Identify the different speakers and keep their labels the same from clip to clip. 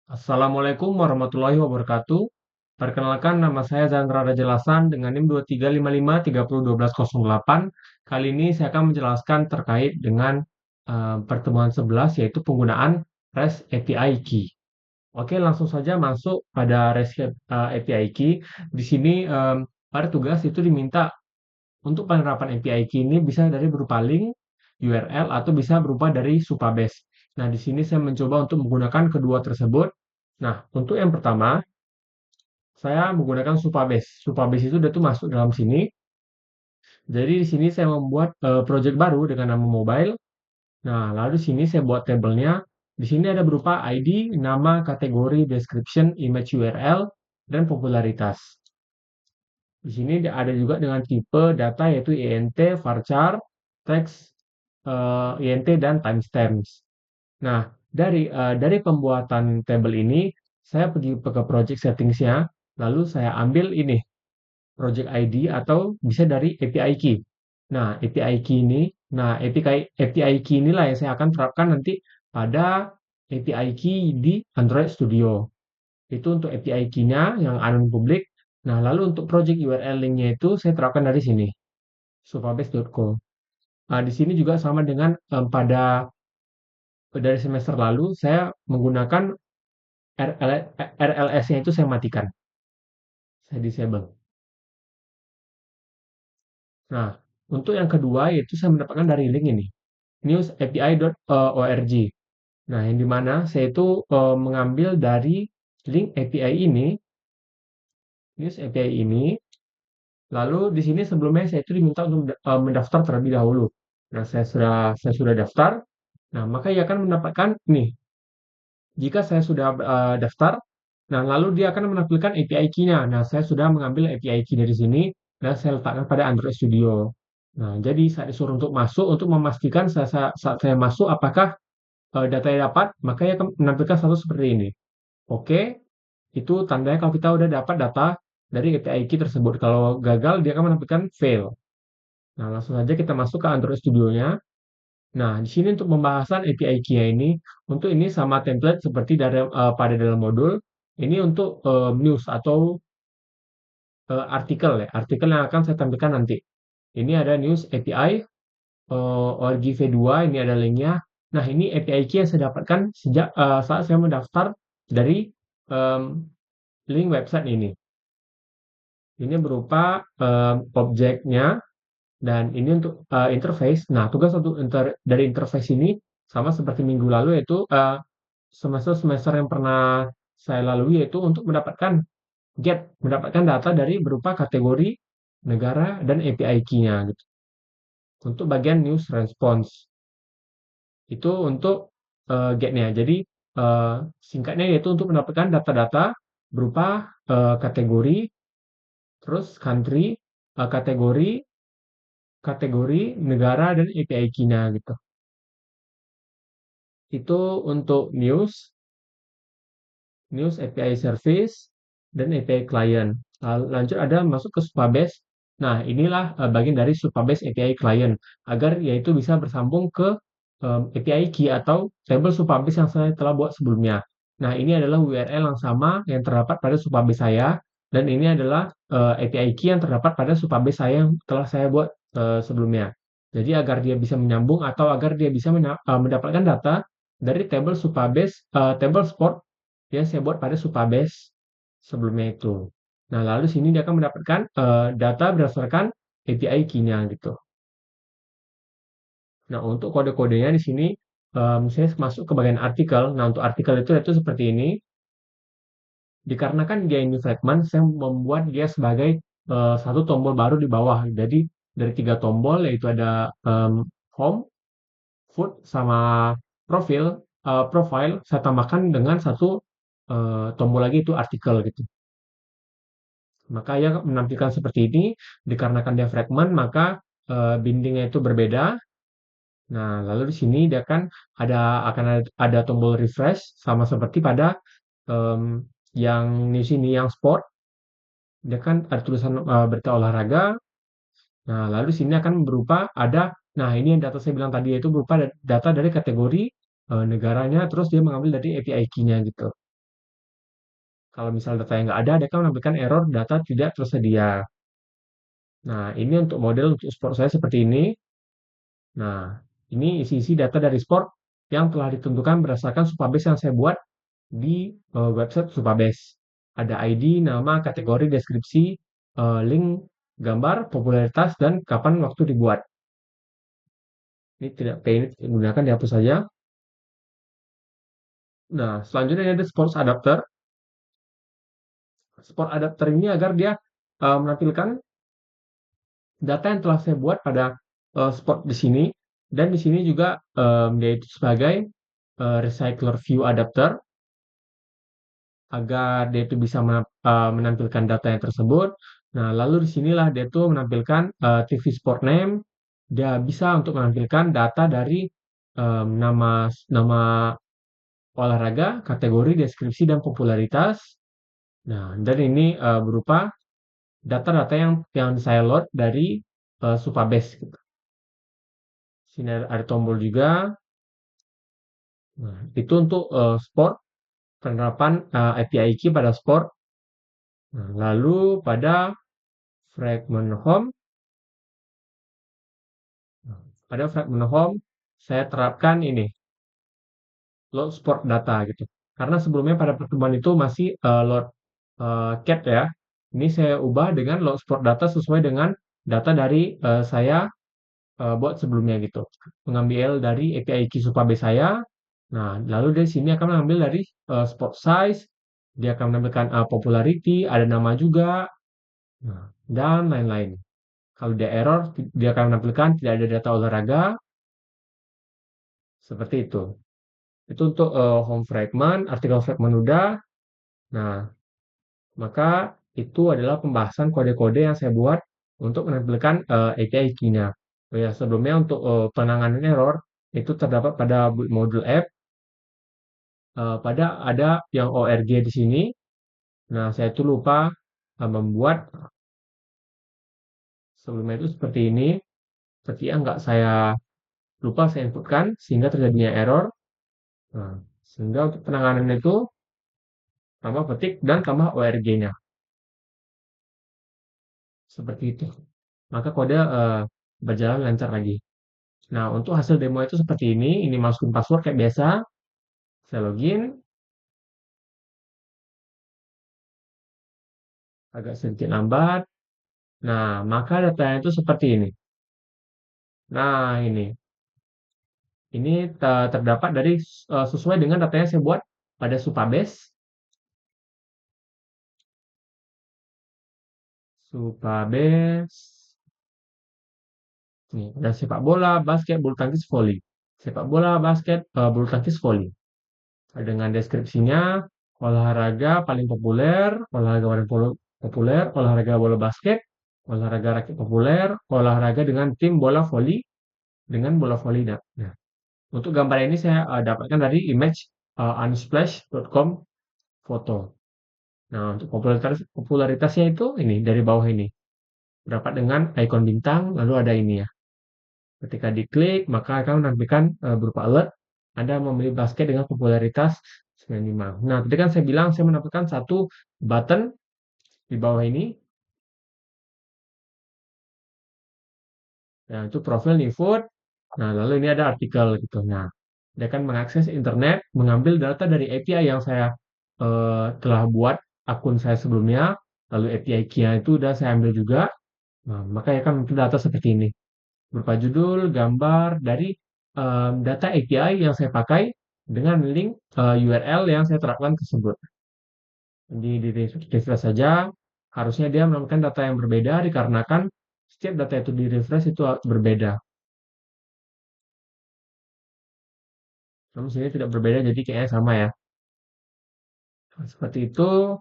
Speaker 1: Assalamualaikum warahmatullahi wabarakatuh. Perkenalkan nama saya Zandra Rajalasan dengan NIM 2355301208. Kali ini saya akan menjelaskan terkait dengan pertemuan 11 yaitu penggunaan REST API Key. Oke, langsung saja masuk pada REST API Key. Di sini pada tugas itu diminta untuk penerapan API Key ini bisa dari berupa link, URL, atau bisa berupa dari Supabase. Nah, di sini saya mencoba untuk menggunakan kedua tersebut. Nah, untuk yang pertama, saya menggunakan Supabase. Supabase itu udah tuh masuk dalam sini. Jadi di sini saya membuat project baru dengan nama mobile. Nah, lalu di sini saya buat tabelnya. Di sini ada berupa ID, nama, kategori, description, image URL, dan popularitas. Di sini ada juga dengan tipe data yaitu INT, varchar, teks, INT, dan timestamps. Nah, dari pembuatan tabel ini, saya pergi ke project settings-nya, lalu saya ambil ini, project ID atau bisa dari API key. Nah, API key ini, API key inilah yang saya akan terapkan nanti pada API key di Android Studio. Itu untuk API key-nya yang anon publik. Nah, lalu untuk project URL link-nya itu saya terapkan dari sini, supabase.co. Nah, di sini juga sama dengan pada dari semester lalu saya menggunakan RLS-nya itu saya matikan, saya disable. Nah, untuk yang kedua yaitu saya mendapatkan dari link ini, newsapi.org. Nah, yang dimana saya itu mengambil dari link API ini, news API ini, lalu di sini sebelumnya saya itu diminta untuk mendaftar terlebih dahulu. Nah, saya sudah daftar. Nah, maka ia akan mendapatkan nih, jika saya sudah daftar, nah lalu dia akan menampilkan API key-nya. Nah, saya sudah mengambil API key dari sini dan saya letakkan pada Android Studio. Nah, jadi saat disuruh untuk masuk, untuk memastikan saat saya masuk apakah datanya dapat, maka ia akan menampilkan status seperti ini. Oke, itu tandanya kalau kita udah dapat data dari API key tersebut. Kalau gagal, dia akan menampilkan fail. Nah, langsung saja kita masuk ke Android Studio-nya. Nah, di sini untuk pembahasan API key ini, untuk ini sama template seperti pada dalam modul. Ini untuk news atau artikel ya, artikel yang akan saya tampilkan nanti. Ini ada news API, ORG V2, ini ada linknya. Nah, ini API key yang saya dapatkan sejak saat saya mendaftar dari em, link website ini. Ini berupa objeknya dan ini untuk interface. Nah, tugas untuk dari interface ini sama seperti minggu lalu yaitu semester-semester yang pernah saya lalui yaitu untuk mendapatkan data dari berupa kategori negara dan API key-nya gitu. Untuk bagian news response itu untuk get-nya. Jadi singkatnya yaitu untuk mendapatkan data-data berupa kategori, terus country, kategori, negara dan API key-nya gitu. Itu untuk news API service dan API client. Lanjut ada masuk ke Supabase. Nah, inilah bagian dari Supabase API client agar yaitu bisa bersambung ke API key atau table Supabase yang saya telah buat sebelumnya. Nah, ini adalah URL yang sama yang terdapat pada Supabase saya dan ini adalah API key yang terdapat pada Supabase saya yang telah saya buat sebelumnya. Jadi agar dia bisa menyambung atau agar dia bisa mendapatkan data dari table Supabase, table sport yang saya buat pada Supabase sebelumnya itu. Nah, lalu sini dia akan mendapatkan data berdasarkan API key-nya gitu. Nah, untuk kode-kodenya di sini saya masuk ke bagian artikel. Nah, untuk artikel itu seperti ini. Dikarenakan dia ini fragment, saya membuat dia sebagai satu tombol baru di bawah. Jadi dari 3 tombol yaitu ada home, food, sama profile, saya tambahkan dengan satu tombol lagi itu artikel gitu. Maka ia menampilkan seperti ini, dikarenakan dia fragment, maka bindingnya itu berbeda. Nah, lalu di sini dia akan ada tombol refresh sama seperti pada yang di sini yang sport, dia kan ada tulisan berita olahraga. Nah, lalu sini akan berupa nah ini yang data saya bilang tadi yaitu berupa data dari kategori negaranya, terus dia mengambil dari API key-nya gitu. Kalau misal data yang nggak ada, dia akan menampilkan error data tidak tersedia. Nah, ini untuk model untuk sport saya seperti ini. Nah, ini isi-isi data dari sport yang telah ditentukan berdasarkan Supabase yang saya buat di website Supabase. Ada ID, nama, kategori, deskripsi, link, gambar, popularitas, dan kapan waktu dibuat. Ini tidak paid, gunakan dihapus saja. Nah, selanjutnya ini ada sports adapter. Sport adapter ini agar dia menampilkan data yang telah saya buat pada spot di sini, dan di sini juga dia itu sebagai recycler view adapter agar dia itu bisa menampilkan data yang tersebut. Nah, lalu di sinilah dia itu menampilkan TV Sport Name. Dia bisa untuk menampilkan data dari nama nama olahraga, kategori, deskripsi, dan popularitas. Nah, dan ini berupa data-data yang saya load dari Supabase. Sini ada tombol juga. Nah, itu untuk sport, penerapan API key pada sport. Nah, lalu pada fragment home, saya terapkan ini, load sport data gitu. Karena sebelumnya pada pertemuan itu masih load cat ya. Ini saya ubah dengan load sport data sesuai dengan data dari saya buat sebelumnya gitu. Mengambil dari API key Supabase saya. Nah, lalu dari sini akan mengambil dari spot size, dia akan menampilkan popularity, ada nama juga, nah, dan lain-lain. Kalau dia error, dia akan menampilkan tidak ada data olahraga, seperti itu. Itu untuk home fragment, artikel fragment udah. Nah, maka itu adalah pembahasan kode-kode yang saya buat untuk menampilkan API key-nya. Oh ya, sebelumnya untuk penanganan error itu terdapat pada modul app, pada ada yang ORG di sini. Nah, saya itu lupa membuat sebelumnya itu seperti ini. Seperti yang nggak saya lupa saya inputkan sehingga terjadinya error. Nah, sehingga untuk penanganan itu tambah petik dan tambah ORG-nya. Seperti itu. Maka kode berjalan lancar lagi. Nah, untuk hasil demo itu seperti ini. Ini masukin password kayak biasa. Saya login. Agak sedikit lambat. Nah, maka datanya itu seperti ini. Nah, ini. Ini terdapat dari sesuai dengan data yang saya buat pada Supabase. Supabase. Nih, ada sepak bola, basket, bulu tangkis, voli. Sepak bola, basket, bulu tangkis, voli. Dengan deskripsinya, olahraga paling populer, olahraga paling populer, olahraga bola basket, olahraga raket populer, olahraga dengan tim bola voli, dengan bola voli. Nah, untuk gambar ini saya dapatkan dari image unsplash.com foto. Nah, untuk popularitasnya itu ini dari bawah ini. Dapat dengan ikon bintang, lalu ada ini ya. Ketika diklik, maka akan menampilkan berupa alert Anda membeli basket dengan popularitas 95. Nah, tadi kan saya bilang saya menampilkan satu button di bawah ini. Nah, itu profil new food. Nah, lalu ini ada artikel gitu. Nah, dia akan mengakses internet, mengambil data dari API yang saya telah buat akun saya sebelumnya. Lalu API key-nya itu udah saya ambil juga. Nah, maka akan muncul data seperti ini. Berupa judul, gambar dari data API yang saya pakai dengan link URL yang saya terapkan tersebut. Di refresh saja, harusnya dia menemukan data yang berbeda dikarenakan setiap data itu di refresh itu berbeda. Namun sini tidak berbeda, jadi kayaknya sama ya. Nah, seperti itu,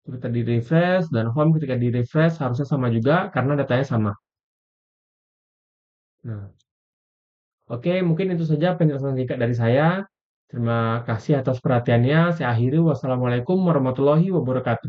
Speaker 1: kita di refresh dan home ketika di refresh harusnya sama juga karena datanya sama. Nah, oke, mungkin itu saja penjelasan singkat dari saya. Terima kasih atas perhatiannya. Saya akhiri. Wassalamualaikum warahmatullahi wabarakatuh.